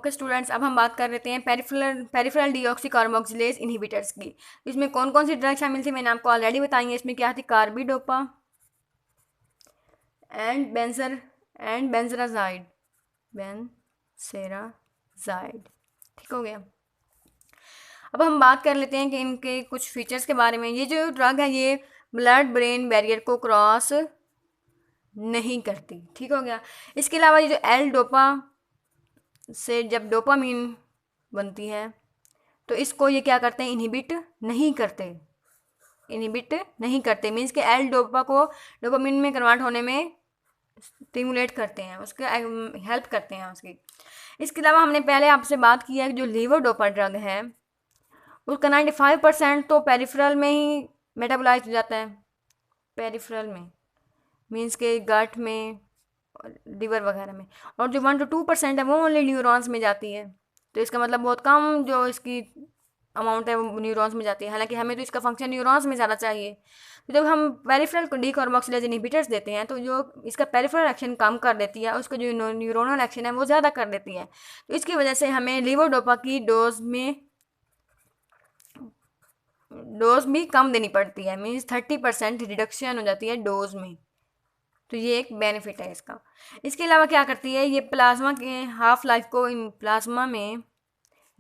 Okay students, अब हम बात कर लेते हैं पेरिफेरल डीऑक्सी कार्बोक्सिलेज इनहिबिटर्स की। इसमें कौन कौन सी ड्रग शामिल थी मैंने आपको ऑलरेडी बताई है। इसमें क्या थी, कार्बिडोपा एंड बेंजराजाइड बेंसेराजाइड। ठीक हो गया। अब हम बात कर लेते हैं कि इनके कुछ फीचर्स के बारे में। ये जो ड्रग है ये ब्लड ब्रेन बैरियर को क्रॉस नहीं करती। ठीक हो गया। इसके अलावा ये जो एल डोपा से जब डोपामीन बनती है तो इसको ये क्या करते हैं, इनहिबिट नहीं करते मीन्स के एल डोपा को डोपामिन में कन्वर्ट होने में स्टिमुलेट करते हैं, उसके हेल्प करते हैं उसकी। इसके अलावा हमने पहले आपसे बात की है कि जो लीवोडोपा ड्रग है उसका 95% तो पेरिफेरल में ही मेटाबोलाइज हो जाता है। पेरिफेरल में मीन्स के गट में, लिवर वगैरह में। और जो 1 to 2% है वो ओनली न्यूरॉन्स में जाती है। तो इसका मतलब बहुत कम जो इसकी अमाउंट है वो न्यूरॉन्स में जाती है। हालांकि हमें तो इसका फंक्शन न्यूरॉन्स में ज़्यादा चाहिए। तो जब हम पेरिफेरल को डीकार्बोक्सिलेज इनहिबिटर्स देते हैं तो जो इसका पेरिफेरल एक्शन कम कर देती है, उसका जो न्यूरोनल एक्शन है वो ज़्यादा कर देती है। तो इसकी वजह से हमें लीवोडोपा की डोज भी कम देनी पड़ती है। मीन्स 30% रिडक्शन हो जाती है डोज में। तो ये एक बेनिफिट है इसका। इसके अलावा क्या करती है, ये प्लाज्मा के हाफ लाइफ को प्लाज्मा में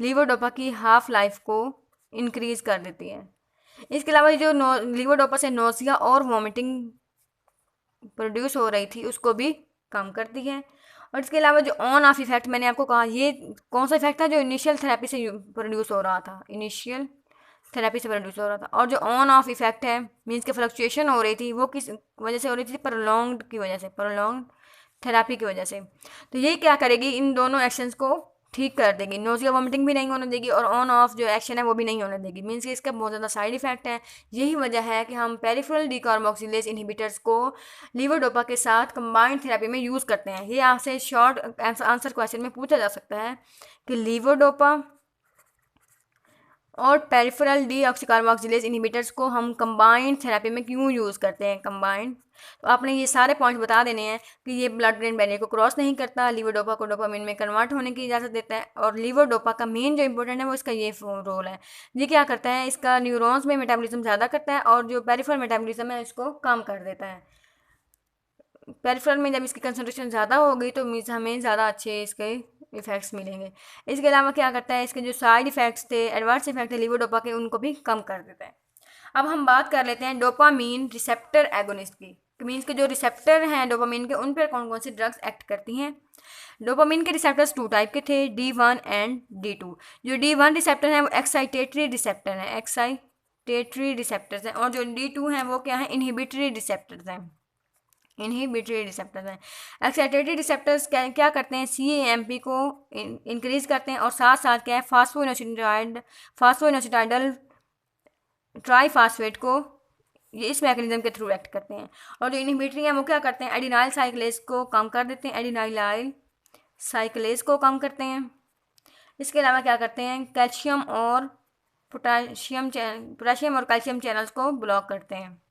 लीवोडोपा की हाफ लाइफ को इंक्रीज कर देती है। इसके अलावा जो लीवोडोपा से नोसिया और वॉमिटिंग प्रोड्यूस हो रही थी उसको भी कम करती है। और इसके अलावा जो ऑन ऑफ इफेक्ट मैंने आपको कहा, ये कौन सा इफेक्ट था, जो इनिशियल थेरेपी से प्रोड्यूस हो रहा था, और जो ऑन ऑफ इफेक्ट है मीन्स के फ्लक्चुएशन हो रही थी वो किस वजह से हो रही थी, प्रोलॉन्ग थेरेपी की वजह से। तो ये क्या करेगी, इन दोनों एक्शंस को ठीक कर देगी। नोजिया वॉमिटिंग भी नहीं होने देगी और ऑन ऑफ जो एक्शन है वो भी नहीं होने देगी। मीन्स कि इसका बहुत ज़्यादा साइड इफेक्ट है। यही वजह है कि हम पेरिफेरल डीकार्बोक्सिलेज इनहिबिटर्स को लीवोडोपा के साथ कंबाइंड थेरेपी में यूज़ करते हैं। ये आपसे शॉर्ट आंसर क्वेश्चन में पूछा जा सकता है कि लीवोडोपा और पेरिफेरल डीऑक्सीकार्बोक्सिलेज इनहिबिटर्स को हम कंबाइंड थेरेपी में क्यों यूज़ करते हैं, कंबाइंड। तो आपने ये सारे पॉइंट्स बता देने हैं कि ये ब्लड ब्रेन बैरियर को क्रॉस नहीं करता, लीवोडोपा को डोपामिन में कन्वर्ट होने की इजाज़त देता है, और लीवोडोपा का मेन जो इंपॉर्टेंट है वो इसका ये रोल है। ये क्या करता है, इसका न्यूरॉन्स में मेटाबॉलिज्म ज़्यादा करता है और जो पेरिफेरल मेटाबॉलिज्म है इसको कम कर देता है। पेरिफेरल में जब इसकी कंसनट्रेशन ज़्यादा होगी तो मीन्स हमें ज़्यादा अच्छे इसके इफेक्ट्स मिलेंगे। इसके अलावा क्या करता है, इसके जो साइड इफेक्ट्स थे, एडवर्स इफेक्ट थे लीवोडोपा के, उनको भी कम कर देता है। अब हम बात कर लेते हैं डोपामीन रिसेप्टर एगोनिस्ट की। मीन्स के जो रिसेप्टर हैं डोपामीन के, उन पर कौन कौन सी ड्रग्स एक्ट करती हैं। डोपामीन के रिसेप्टर्स 2 टाइप के थे, D1 एंड D2। जो D1 रिसेप्टर हैं वो एक्साइटेटरी रिसेप्टर्स हैं, और जो D2 हैं वो क्या है, इनहिबिटरी रिसेप्टर्स हैं। एक्साइटेटरी रिसेप्टर्स क्या करते हैं, CAMP को इंक्रीज करते हैं और साथ साथ क्या है, फास्फोइनोसिटाइडल ट्राईफास्फेट को ये इस मैकेनिज्म के थ्रू एक्ट करते हैं। और जो इनहिबिटरी हैं वो क्या करते हैं, एडिनाइल साइक्लेज को कम कर देते हैं, इसके अलावा क्या करते हैं, पोटेशियम और कैल्शियम चैनल्स को ब्लॉक करते हैं।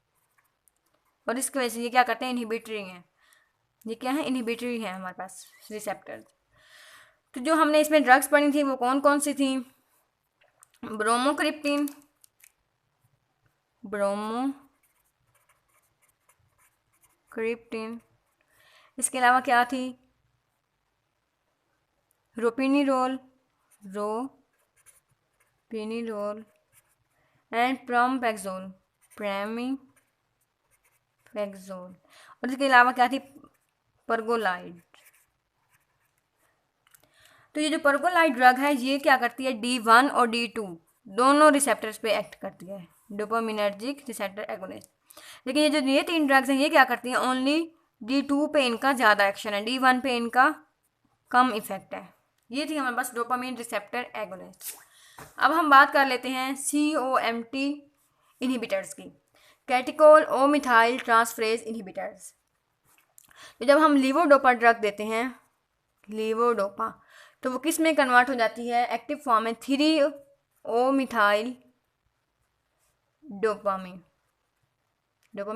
और इसकी वजह से ये क्या करते हैं, इनहिबिटरी हैं। ये क्या है, इनहिबिटरी है हमारे पास रिसेप्टर्स। तो जो हमने इसमें ड्रग्स पढ़ी थी वो कौन कौन सी थी, ब्रोमोक्रिप्टिन, इसके अलावा क्या थी, रोपिनिरोल एंड प्रेमिपेक्सोल। और इसके अलावा क्या थी, परगोलाइड। तो ये जो परगोलाइड ड्रग है ये क्या करती है, D1 और D2 दोनों रिसेप्टर्स पे एक्ट करती है, डोपामिनर्जिक रिसेप्टर एगोनिस्ट। लेकिन ये 3 ड्रग्स हैं ये क्या करती हैं, ओनली D2 पे इनका ज़्यादा एक्शन है, D1 पे इनका कम इफेक्ट है। ये थी हमारे पास डोपामिन रिसेप्टर एगोनिस्ट। अब हम बात कर लेते हैं COMT इनहिबिटर्स की, कैटिकोल ओ मिथाइल ट्रांसफरेज इनहिबिटर्स। तो जब हम लीवोडोपा ड्रग देते हैं, तो वो किस में कन्वर्ट हो जाती है, एक्टिव फॉर्म में 3O मिथाइल डोपामिन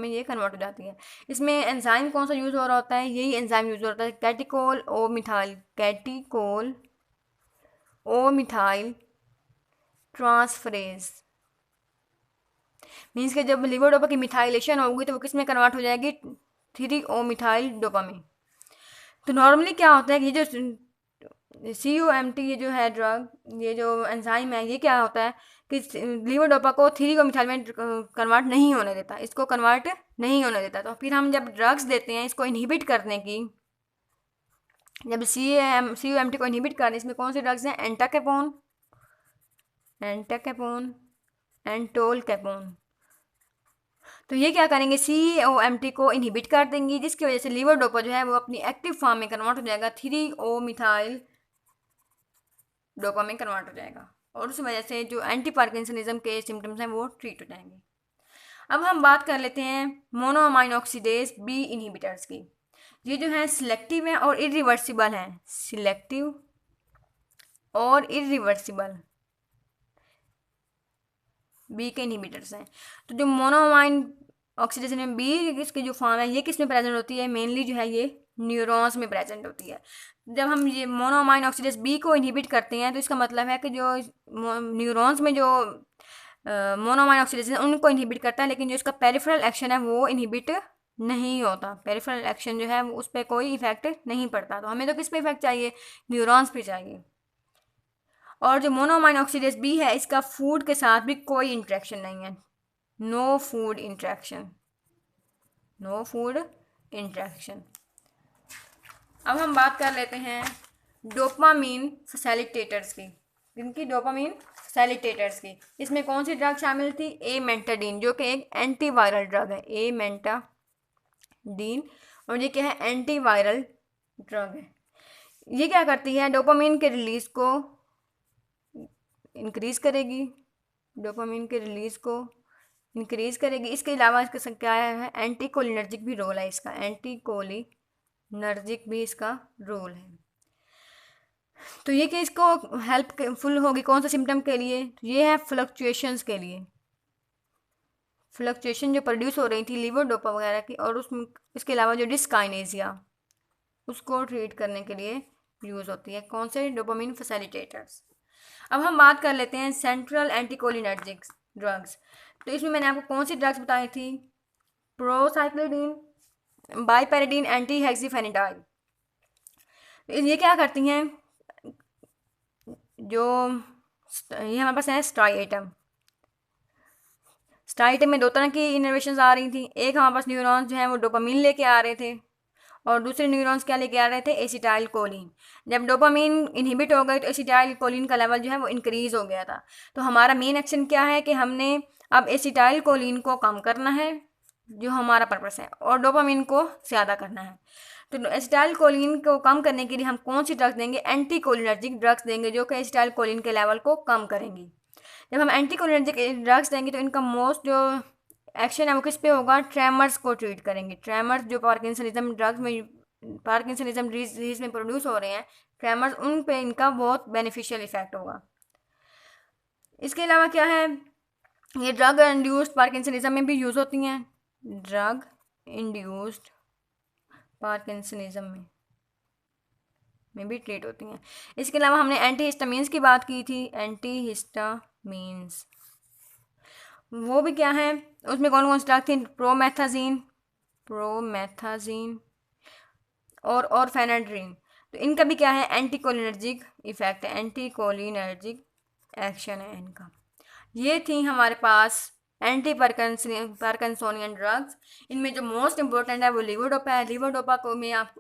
ये कन्वर्ट हो जाती है। इसमें एंजाइम कौन सा यूज़ हो रहा होता है, यही एंजाइम यूज़ हो रहा है, कैटिकोल ओ मिथाइल ट्रांसफरेज। मीन्स कि जब लीवोडोपा की मिथाइलेशन होगी तो वो किस में कन्वर्ट हो जाएगी, 3-O-मिथाइल डोपामिन। तो नॉर्मली क्या होता है कि ये जो COMT ये जो है ड्रग, ये जो एंजाइम है, ये क्या होता है कि लीवोडोपा को 3-O-मिथाइल में कन्वर्ट नहीं होने देता, इसको कन्वर्ट नहीं होने देता। तो फिर हम जब ड्रग्स देते हैं इसको इनहिबिट करने की, जब COMT को इनहिबिट करने, इसमें कौन से ड्रग्स हैं, एंटाकेपोन, एंटोलकेपोन। तो ये क्या करेंगे, COMT को इनहिबिट कर देंगी, जिसकी वजह से लीवोडोपा जो है वो अपनी एक्टिव फॉर्म में कन्वर्ट हो जाएगा, 3-O-मिथाइल डोपा में कन्वर्ट हो जाएगा, और उस वजह से जो एंटी पार्किंसनिज्म के सिम्टम्स हैं वो ट्रीट हो जाएंगे। अब हम बात कर लेते हैं मोनोअमाइन ऑक्सीडेज B इनहिबिटर्स की। ये जो है सिलेक्टिव है और इरिवर्सिबल हैं, सिलेक्टिव और इरिवर्सिबल B के इनहिबिटर्स हैं। तो जो मोनोअमाइन ऑक्सीडेशन है B, इसकी जो फॉर्म है ये किस में प्रेजेंट होती है, मेनली जो है ये न्यूरॉन्स में प्रेजेंट होती है। जब हम ये मोनोअमाइन ऑक्सीडेज B को इनहिबिट करते हैं तो इसका मतलब है कि जो न्यूरॉन्स में जो मोनोअमाइन ऑक्सीडेशन उनको इनहिबिट करता है, लेकिन जो इसका पेरिफेरल एक्शन है वो इनहिबिट नहीं होता। पेरिफेरल एक्शन जो है वो उस पर कोई इफेक्ट नहीं पड़ता। तो हमें तो किस पे इफेक्ट चाहिए, न्यूरॉन्स पे चाहिए। और जो मोनोअमाइन ऑक्सीडेज B है इसका फूड के साथ भी कोई इंट्रैक्शन नहीं है, no food interaction, no food interaction. अब हम बात कर लेते हैं डोपामीन फैसिलिटेटर्स की, जिनकी डोपामीन फैसिलिटेटर्स की। इसमें कौन सी ड्रग शामिल थी, एमेंटाडीन, जो कि एक एंटीवायरल ड्रग है, एमेंटाडीन, और ये क्या है, एंटीवायरल ड्रग है। ये क्या करती है, डोपामीन के रिलीज को इंक्रीज करेगी, डोपामीन के रिलीज को इंक्रीज करेगी। इसके अलावा इसका क्या है, एंटीकोलिनर्जिक भी रोल है इसका, एंटीकोलिनर्जिक भी इसका रोल है। तो ये कि इसको हेल्पफुल होगी कौन सा सिम्टम के लिए, ये है फ्लक्चुएशंस के लिए, फ्लक्चुएशन जो प्रोड्यूस हो रही थी लीवोडोपा वगैरह की, और उसमें इसके अलावा जो डिस्काइनेजिया उसको ट्रीट करने के लिए यूज़ होती है, कौन से, डोपामिन फैसिलिटेटर्स। अब हम बात कर लेते हैं सेंट्रल एंटीकोलिनर्जिक ड्रग्स। तो इसमें मैंने आपको कौन सी ड्रग्स बताई थी, प्रोसाइक्लिडीन, बाइपेरिडीन, एंटीहेक्सीफेनिडाइल। ये क्या करती हैं, जो ये हमारे पास है स्ट्राइएटम, स्ट्राइएटम में दो तरह की इनर्वेशंस आ रही थी, एक हमारे पास न्यूरॉन्स जो हैं वो डोपामीन लेके आ रहे थे, और दूसरे न्यूरॉन्स क्या लेके आ रहे थे, एसिटाइल कोलिन। जब डोपामीन इनहिबिट हो गई तो एसिटाइल कोलिन का लेवल जो है वो इंक्रीज हो गया था। तो हमारा मेन एक्शन क्या है कि हमने अब एसिटाइल कोलिन को कम करना है, जो हमारा पर्पस है, और डोपामीन को ज़्यादा करना है। तो एसिटाइल कोलिन को कम करने के लिए हम कौन सी ड्रग्स देंगे, एंटीकोलिनर्जिक ड्रग्स देंगे, जो कि एसिटाइल कोलिन के लेवल को कम करेंगी। जब हम एंटीकोलिनर्जिक ड्रग्स देंगे तो इनका मोस्ट जो एक्शन है वो किस पे होगा, ट्रेमर्स को ट्रीट करेंगे। ट्रेमर्स जो पार्किंसनिज्म ड्रग्स में, पार्किंसनिज्म डिजीज में प्रोड्यूस हो रहे हैं ट्रेमर्स, उन पे इनका बहुत बेनिफिशियल इफेक्ट होगा। इसके अलावा क्या है, ये ड्रग इंड्यूस्ड पार्किंसनिज्म में भी यूज़ होती हैं, ड्रग इंड्यूस्ड पार्किंसनिज्म में भी ट्रीट होती हैं। इसके अलावा हमने एंटीहिस्टामीन्स की बात की थी, एंटीहिस्टामीन्स वो भी क्या है, उसमें कौन कौन सी ड्रग थी, प्रोमेथाजीन और फेनाड्रीन। तो इनका भी क्या है, एंटीकोलिनर्जिक इफेक्ट है, एंटीकोलिनर्जिक एक्शन है इनका। ये थी हमारे पास एंटी पार्किंसोनियन ड्रग्स। इनमें जो मोस्ट इंपॉर्टेंट है वो लीवोडोपा है। लीवोडोपा को में आप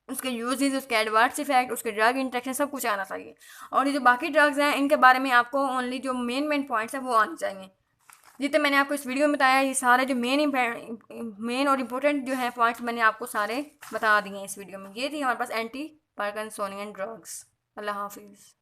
उसके यूजेस, उसके एडवर्स इफेक्ट, उसके ड्रग इंट्रैक्शन सब कुछ आना चाहिए। और ये जो बाकी ड्रग्स हैं इनके बारे में आपको ओनली जो मेन पॉइंट्स हैं वो आने चाहिए। जितने मैंने आपको इस वीडियो में बताया, ये सारे जो मेन और इम्पोर्टेंट जो है पॉइंट्स मैंने आपको सारे बता दिए हैं इस वीडियो में। ये थी हमारे पास एंटी पार्किंसोनियन ड्रग्स। अल्लाह हाफिज़।